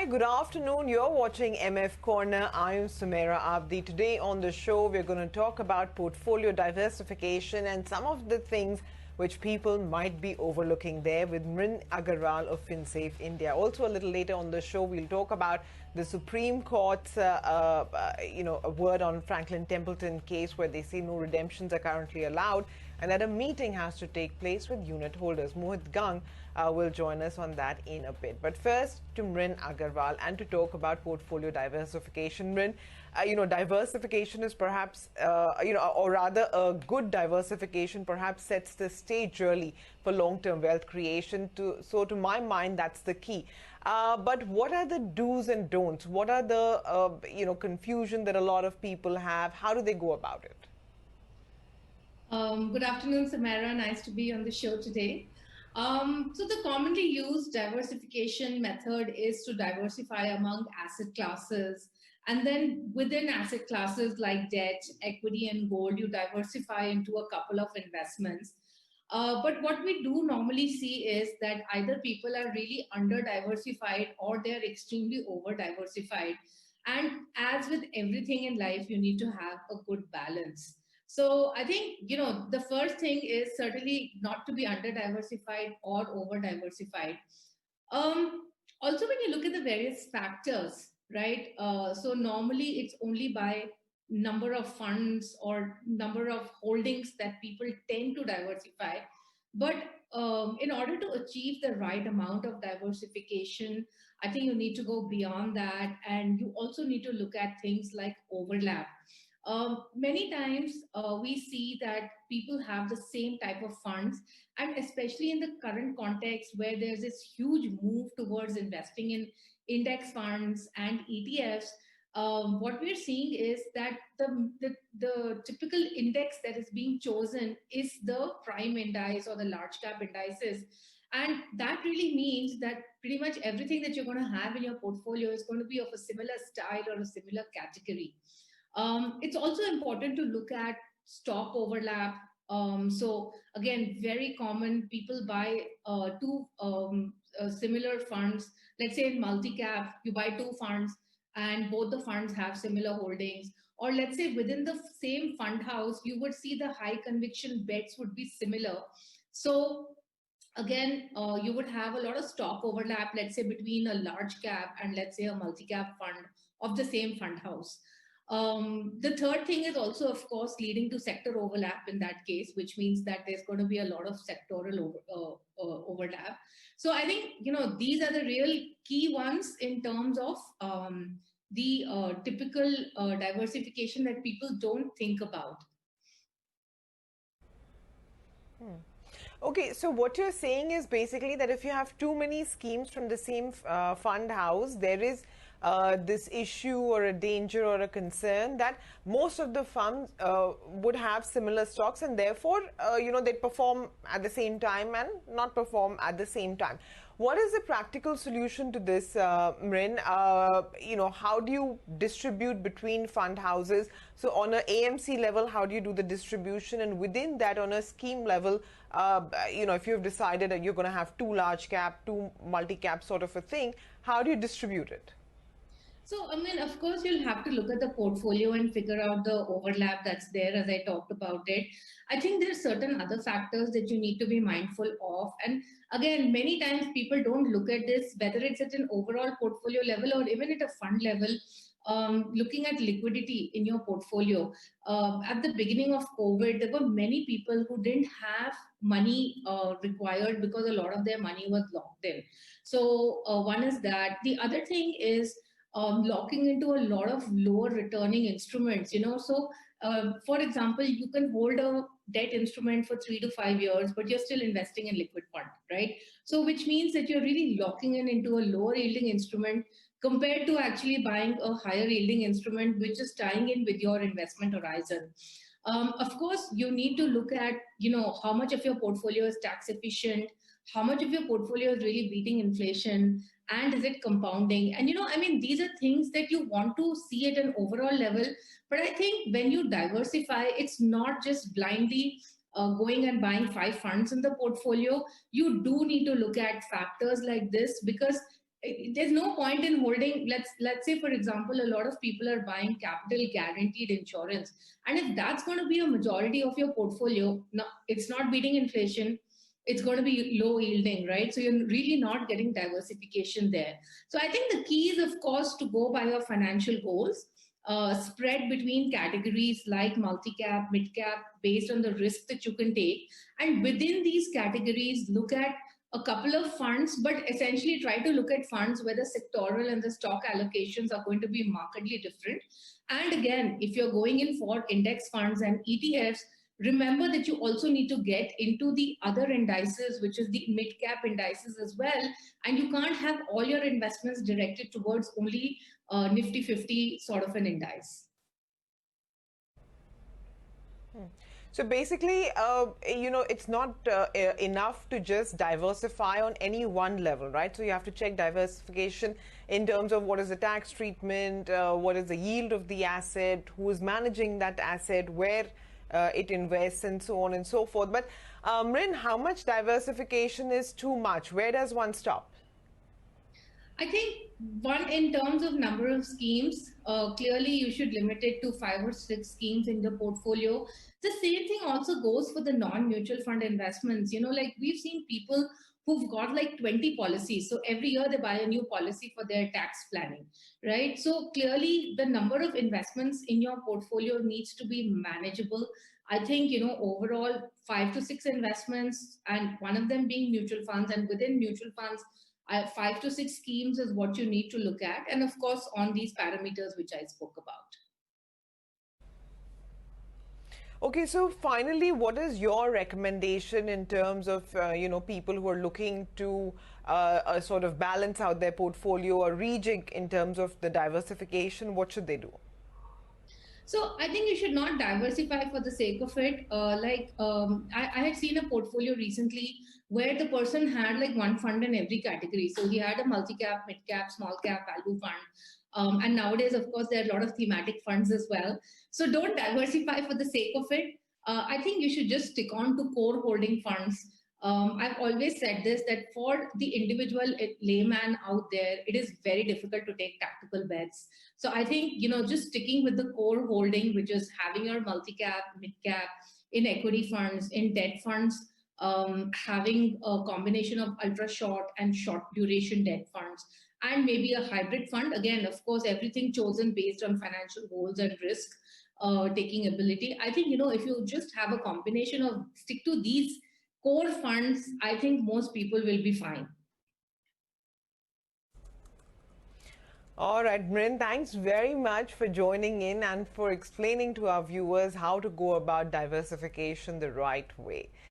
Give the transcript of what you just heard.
Hi, good afternoon. You're watching MF Corner. I am Sumeira Abidi. Today on the show, we're going to talk about portfolio diversification and some of the things which people might be overlooking there with Mrin Agarwal of FinSafe India. Also, a little later on the show, we'll talk about the Supreme Court's, a word on Franklin Templeton case where they say no redemptions are currently allowed and that a meeting has to take place with unit holders. Mohit Gang will join us on that in a bit. But first, to Mrin Agarwal and to talk about portfolio diversification. Mrin, diversification is perhaps, or rather a good diversification perhaps sets the stage really for long-term wealth creation. So to my mind, that's the key. But what are the do's and don'ts? What are the, confusion that a lot of people have? How do they go about it? Good afternoon, Sumeira. Nice to be on the show today. So the commonly used diversification method is to diversify among asset classes. And then within asset classes like debt, equity, and gold, you diversify into a couple of investments. But what we do normally see is that either people are really under diversified or they're extremely over diversified. And as with everything in life, you need to have a good balance. So I think, the first thing is certainly not to be under diversified or over diversified. Also, when you look at the various factors, right? So normally it's only by number of funds or number of holdings that people tend to diversify. But in order to achieve the right amount of diversification, I think you need to go beyond that. And you also need to look at things like overlap. Many times we see that people have the same type of funds, and especially in the current context where there's this huge move towards investing in index funds and ETFs. What we're seeing is that the typical index that is being chosen is the prime index or the large cap indices. And that really means that pretty much everything that you're going to have in your portfolio is going to be of a similar style or a similar category. It's also important to look at stock overlap. So again, very common, people buy two similar funds. Let's say in multi-cap, you buy two funds and both the funds have similar holdings. Or let's say within the same fund house, you would see the high conviction bets would be similar. So again, you would have a lot of stock overlap, let's say between a large cap and let's say a multi-cap fund of the same fund house. The third thing is also, of course, leading to sector overlap in that case, which means that there's going to be a lot of sectoral overlap. So I think, these are the real key ones in terms of the typical diversification that people don't think about. Okay, so what you're saying is basically that if you have too many schemes from the same fund house, there is this issue or a danger or a concern that most of the funds would have similar stocks and therefore, they perform at the same time and not perform at the same time. What is the practical solution to this, Mrin? How do you distribute between fund houses? So on an AMC level, how do you do the distribution? And within that, on a scheme level, if you've decided that you're going to have two large cap, two multi-cap sort of a thing, how do you distribute it? So, I mean, of course, you'll have to look at the portfolio and figure out the overlap that's there, as I talked about it. I think there are certain other factors that you need to be mindful of. And again, many times people don't look at this, whether it's at an overall portfolio level or even at a fund level. Looking at liquidity in your portfolio. At the beginning of COVID, there were many people who didn't have money required because a lot of their money was locked in. So one is that. The other thing is locking into a lot of lower returning instruments. So for example, you can hold a debt instrument for 3 to 5 years, but you're still investing in liquid fund, right? So which means that you're really locking in into a lower yielding instrument compared to actually buying a higher yielding instrument, which is tying in with your investment horizon. Of course, you need to look at, how much of your portfolio is tax efficient, how much of your portfolio is really beating inflation, and is it compounding? And, these are things that you want to see at an overall level. But I think when you diversify, it's not just blindly going and buying 5 funds in the portfolio. You do need to look at factors like this because there's no point in holding. Let's say, for example, a lot of people are buying capital guaranteed insurance, and if that's going to be a majority of your portfolio, no, it's not beating inflation. It's going to be low yielding, right? So you're really not getting diversification there. So I think the key is, of course, to go by your financial goals, spread between categories like multi-cap, mid-cap, based on the risk that you can take. And within these categories, look at a couple of funds, but essentially try to look at funds where the sectoral and the stock allocations are going to be markedly different. And again, if you're going in for index funds and ETFs, remember that you also need to get into the other indices, which is the mid cap indices as well. And you can't have all your investments directed towards only Nifty 50 sort of an index. So basically, it's not enough to just diversify on any one level, right? So you have to check diversification in terms of what is the tax treatment, what is the yield of the asset, who is managing that asset, where it invests, and so on and so forth. But Mrin, how much diversification is too much? Where does one stop? I think one, in terms of number of schemes, clearly you should limit it to 5 or 6 schemes in the portfolio. The same thing also goes for the non-mutual fund investments. Like we've seen people who've got like 20 policies. So every year they buy a new policy for their tax planning, right? So clearly the number of investments in your portfolio needs to be manageable. I think, overall 5 to 6 investments, and one of them being mutual funds, and within mutual funds, 5 to 6 schemes is what you need to look at. And of course, on these parameters which I spoke about. Okay, so finally, what is your recommendation in terms of, people who are looking to sort of balance out their portfolio or rejig in terms of the diversification? What should they do? So I think you should not diversify for the sake of it. I had seen a portfolio recently where the person had like one fund in every category. So he had a multi-cap, mid-cap, small-cap, value fund. And nowadays, of course, there are a lot of thematic funds as well. So don't diversify for the sake of it. I think you should just stick on to core holding funds. I've always said this, that for the individual layman out there, it is very difficult to take tactical bets. So I think, just sticking with the core holding, which is having your multi-cap, mid-cap, in equity funds, in debt funds, having a combination of ultra short and short duration debt funds, and maybe a hybrid fund. Again, of course, everything chosen based on financial goals and risk taking ability. I think, if you just have a combination of stick to these core funds, I think most people will be fine. All right, Mrin, thanks very much for joining in and for explaining to our viewers how to go about diversification the right way.